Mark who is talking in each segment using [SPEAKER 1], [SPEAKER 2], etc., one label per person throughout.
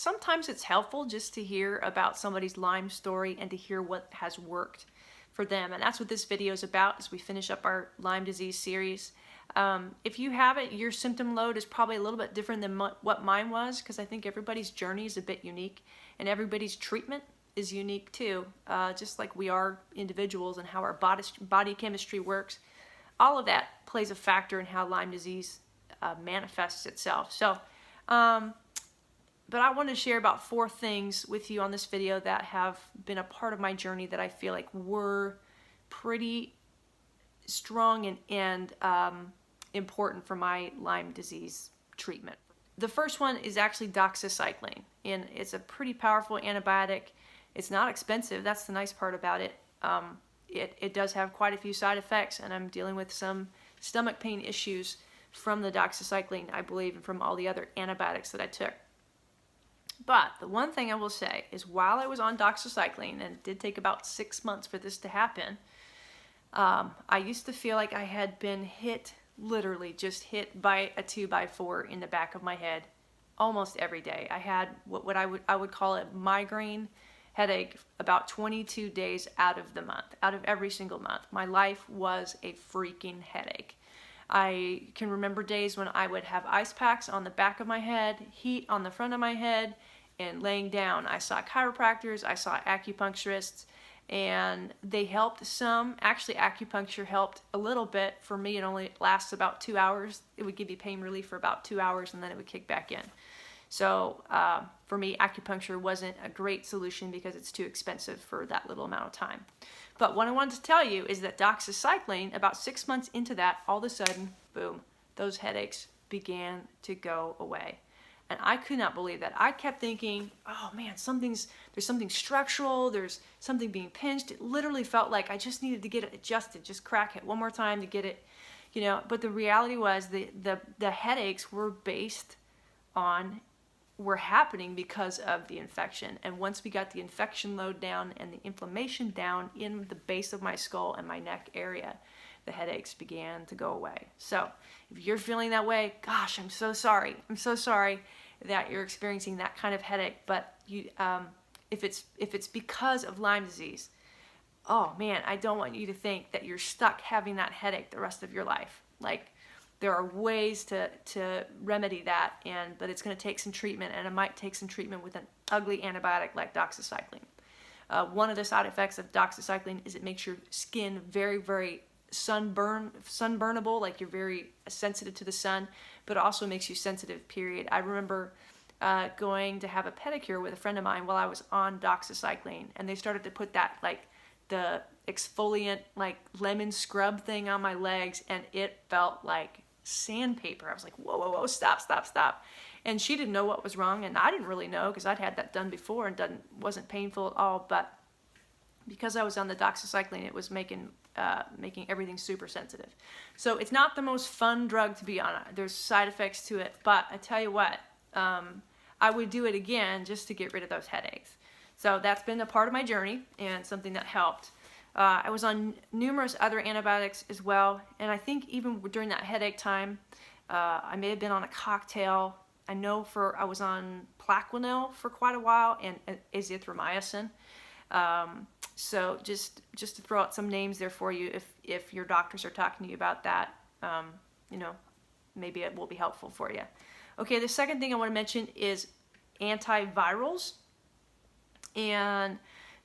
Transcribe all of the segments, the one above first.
[SPEAKER 1] sometimes it's helpful just to hear about somebody's Lyme story and to hear what has worked for them. And that's what this video is about as we finish up our Lyme disease series. If you have it, your symptom load is probably a little bit different than what mine was, because I think everybody's journey is a bit unique and everybody's treatment is unique too, just like we are individuals and how our body chemistry works. All of that plays a factor in how Lyme disease manifests itself. So, but I want to share about 4 things with you on this video that have been a part of my journey that I feel like were pretty strong and important for my Lyme disease treatment. The first one is actually doxycycline, and it's a pretty powerful antibiotic. It's not expensive. That's the nice part about it. It does have quite a few side effects, and I'm dealing with some stomach pain issues from the doxycycline, I believe, and from all the other antibiotics that I took. But the one thing I will say is, while I was on doxycycline, and it did take about 6 months for this to happen, I used to feel like I had been hit, literally just hit by a 2x4 in the back of my head almost every day. I had what I would call a migraine headache about 22 days out of the month, out of every single month. My life was a freaking headache. I can remember days when I would have ice packs on the back of my head, heat on the front of my head, and laying down. I saw chiropractors, I saw acupuncturists, and they helped some. Actually, acupuncture helped a little bit. For me, it only lasts about 2 hours. It would give you pain relief for about 2 hours, and then it would kick back in. So for me, acupuncture wasn't a great solution because it's too expensive for that little amount of time. But what I wanted to tell you is that doxycycline, about 6 months into that, all of a sudden, boom, those headaches began to go away. And I could not believe that. I kept thinking, oh man, there's something structural, there's something being pinched. It literally felt like I just needed to get it adjusted, just crack it one more time to get it, you know. But the reality was the headaches were happening because of the infection. And once we got the infection load down and the inflammation down in the base of my skull and my neck area, the headaches began to go away. So if you're feeling that way, gosh, I'm so sorry. I'm so sorry that you're experiencing that kind of headache. But you, if it's because of Lyme disease, oh man, I don't want you to think that you're stuck having that headache the rest of your life. Like, there are ways to remedy that, but it's going to take some treatment, and it might take some treatment with an ugly antibiotic like doxycycline. One of the side effects of doxycycline is it makes your skin very, very sunburnable, like you're very sensitive to the sun, but it also makes you sensitive, period. I remember going to have a pedicure with a friend of mine while I was on doxycycline, and they started to put that, like, the exfoliant, like, lemon scrub thing on my legs, and it felt like sandpaper. I was like, whoa, whoa, whoa, stop, stop, stop. And she didn't know what was wrong, and I didn't really know because I'd had that done before and wasn't painful at all. But because I was on the doxycycline, it was making everything super sensitive. So it's not the most fun drug to be on. There's side effects to it, but I tell you what, I would do it again just to get rid of those headaches. So that's been a part of my journey and something that helped. I was on numerous other antibiotics as well, and I think even during that headache time, I may have been on a cocktail. I know I was on Plaquenil for quite a while, and azithromycin. So just to throw out some names there for you, if your doctors are talking to you about that, you know, maybe it will be helpful for you. Okay, the second thing I want to mention is antivirals. And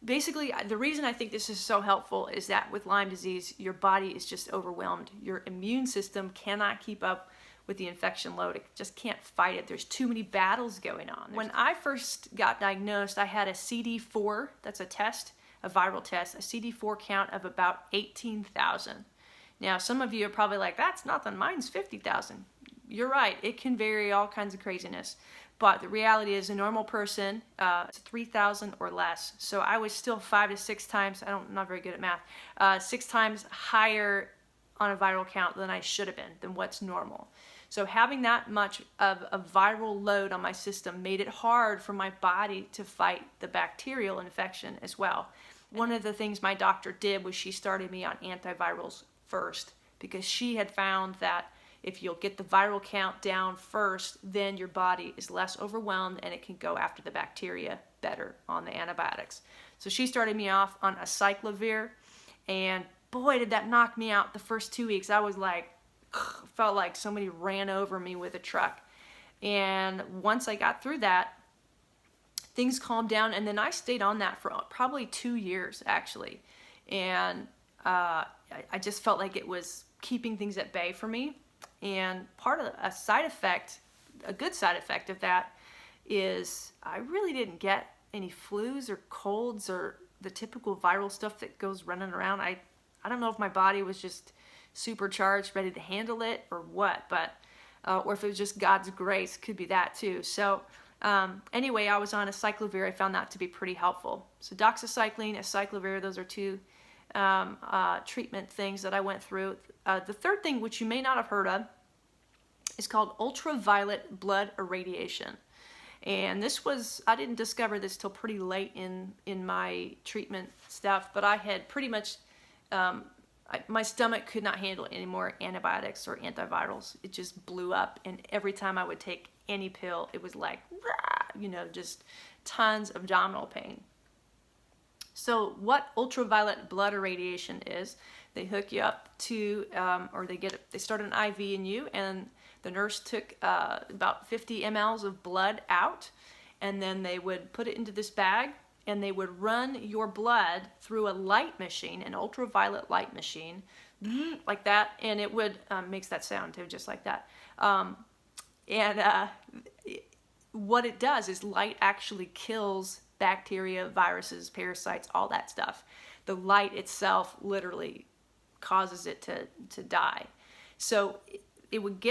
[SPEAKER 1] basically, the reason I think this is so helpful is that with Lyme disease, your body is just overwhelmed. Your immune system cannot keep up with the infection load. It just can't fight it. There's too many battles going on. When I first got diagnosed, I had a CD4, that's a test, a viral test, a CD4 count of about 18,000. Now, some of you are probably like, that's nothing, mine's 50,000. You're right, it can vary, all kinds of craziness. But the reality is, a normal person, it's 3,000 or less. So I was still 5 to 6 times, I'm not very good at math, 6 times higher on a viral count than I should have been, than what's normal. So having that much of a viral load on my system made it hard for my body to fight the bacterial infection as well. One of the things my doctor did was she started me on antivirals first, because she had found that if you'll get the viral count down first, then your body is less overwhelmed and it can go after the bacteria better on the antibiotics. So she started me off on acyclovir, and boy, did that knock me out the first 2 weeks. I was like, felt like somebody ran over me with a truck. And once I got through that, things calmed down, and then I stayed on that for probably 2 years, actually. And I just felt like it was keeping things at bay for me. And part of a side effect, a good side effect of that, is I really didn't get any flus or colds or the typical viral stuff that goes running around. I don't know if my body was just supercharged, ready to handle it, or what, but or if it was just God's grace, could be that too. So anyway, I was on acyclovir. I found that to be pretty helpful. So doxycycline, acyclovir, those are two treatment things that I went through. The third thing, which you may not have heard of, is called ultraviolet blood irradiation. And this was, I didn't discover this till pretty late in my treatment stuff, but I had pretty much, my stomach could not handle any more antibiotics or antivirals. It just blew up, and every time I would take any pill, it was like, you know, just tons of abdominal pain. So what ultraviolet blood irradiation is, they hook you up to, or they start an IV in you, and the nurse took about 50 mLs of blood out, and then they would put it into this bag, and they would run your blood through a light machine, an ultraviolet light machine, like that, and it would, makes that sound too, just like that. What it does is light actually kills bacteria, viruses, parasites, all that stuff. The light itself literally causes it to die. So it would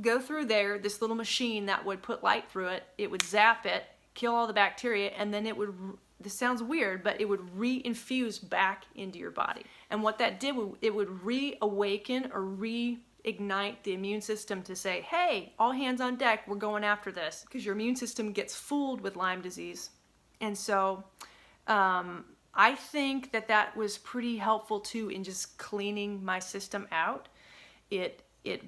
[SPEAKER 1] go through there, this little machine that would put light through it, it would zap it, kill all the bacteria, and then it would, this sounds weird, but it would re-infuse back into your body. And what that did, it would reawaken or reignite the immune system to say, hey, all hands on deck, we're going after this. Because your immune system gets fooled with Lyme disease. And so I think that was pretty helpful too in just cleaning my system out. It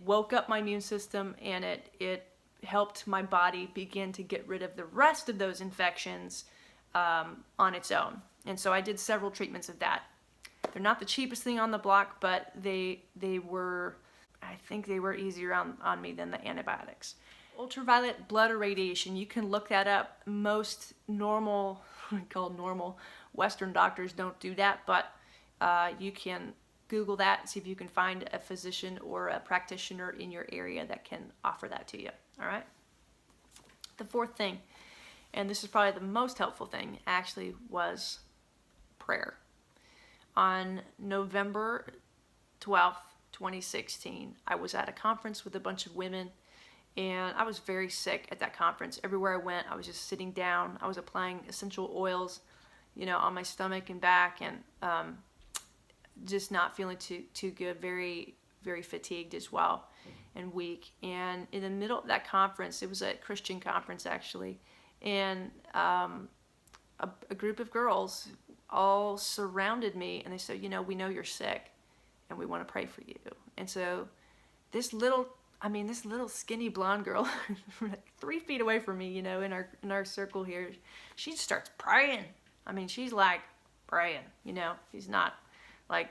[SPEAKER 1] woke up my immune system, and it helped my body begin to get rid of the rest of those infections on its own. And so I did several treatments of that. They're not the cheapest thing on the block, but they were, I think they were easier on me than the antibiotics. Ultraviolet blood irradiation, you can look that up. Most normal, called normal Western doctors don't do that, but you can Google that and see if you can find a physician or a practitioner in your area that can offer that to you. All right. The fourth thing, and this is probably the most helpful thing, actually, was prayer. On November 12th, 2016, I was at a conference with a bunch of women, and I was very sick at that conference. Everywhere I went, I was just sitting down. I was applying essential oils, you know, on my stomach and back, and just not feeling too good, very, very fatigued as well, and weak. And in the middle of that conference, it was a Christian conference actually, and a group of girls all surrounded me, and they said, you know, we know you're sick, and we want to pray for you. And so this little skinny blonde girl, 3 feet away from me, you know, in our circle here, she just starts praying. I mean, she's like praying, you know. She's not like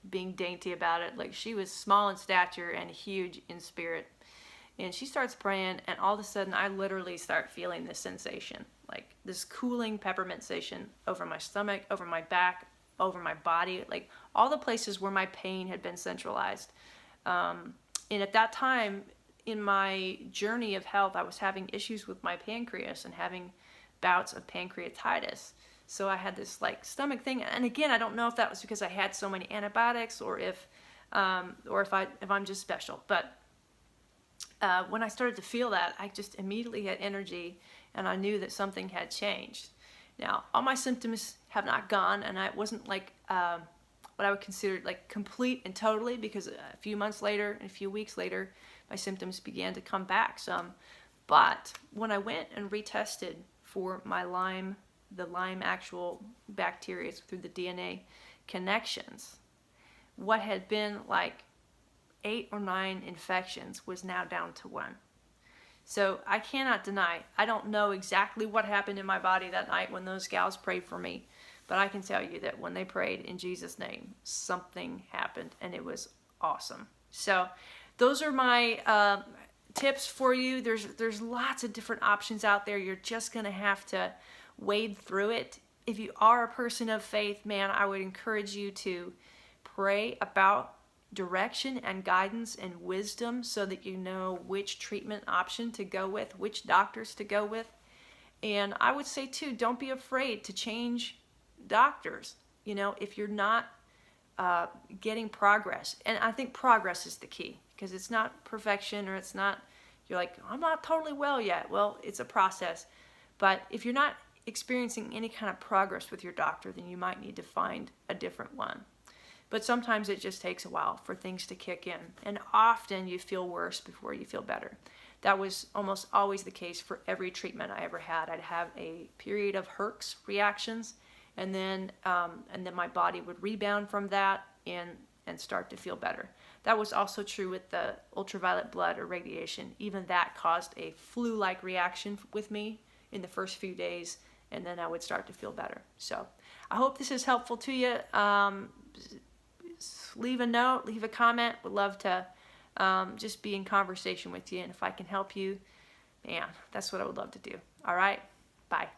[SPEAKER 1] being dainty about it. Like, she was small in stature and huge in spirit. And she starts praying, and all of a sudden I literally start feeling this sensation, like this cooling peppermint sensation over my stomach, over my back, over my body, like all the places where my pain had been centralized. And at that time in my journey of health, I was having issues with my pancreas and having bouts of pancreatitis. So I had this like stomach thing, and again, I don't know if that was because I had so many antibiotics or if I'm just special. But when I started to feel that, I just immediately had energy, and I knew that something had changed. Now, all my symptoms have not gone, and it wasn't like what I would consider like complete and totally, because a few months later and a few weeks later, my symptoms began to come back some. But when I went and retested for my Lyme, the Lyme actual bacteria through the DNA connections, what had been like 8 or 9 infections was now down to 1. So I cannot deny, I don't know exactly what happened in my body that night when those gals prayed for me, but I can tell you that when they prayed in Jesus' name, something happened, and it was awesome. So those are my tips for you. There's lots of different options out there. You're just going to have to wade through it. If you are a person of faith, man, I would encourage you to pray about direction and guidance and wisdom so that you know which treatment option to go with, which doctors to go with. And I would say too, don't be afraid to change doctors, you know, if you're not getting progress. And I think progress is the key, because it's not perfection, or it's not, you're like, I'm not totally well yet. Well, it's a process. But if you're not experiencing any kind of progress with your doctor, then you might need to find a different one. But sometimes it just takes a while for things to kick in. And often you feel worse before you feel better. That was almost always the case for every treatment I ever had. I'd have a period of Herx reactions, and then my body would rebound from that and start to feel better. That was also true with the ultraviolet blood or radiation. Even that caused a flu-like reaction with me in the first few days, and then I would start to feel better. So I hope this is helpful to you. Leave a note, leave a comment. Would love to just be in conversation with you. And if I can help you, man, that's what I would love to do. All right, bye.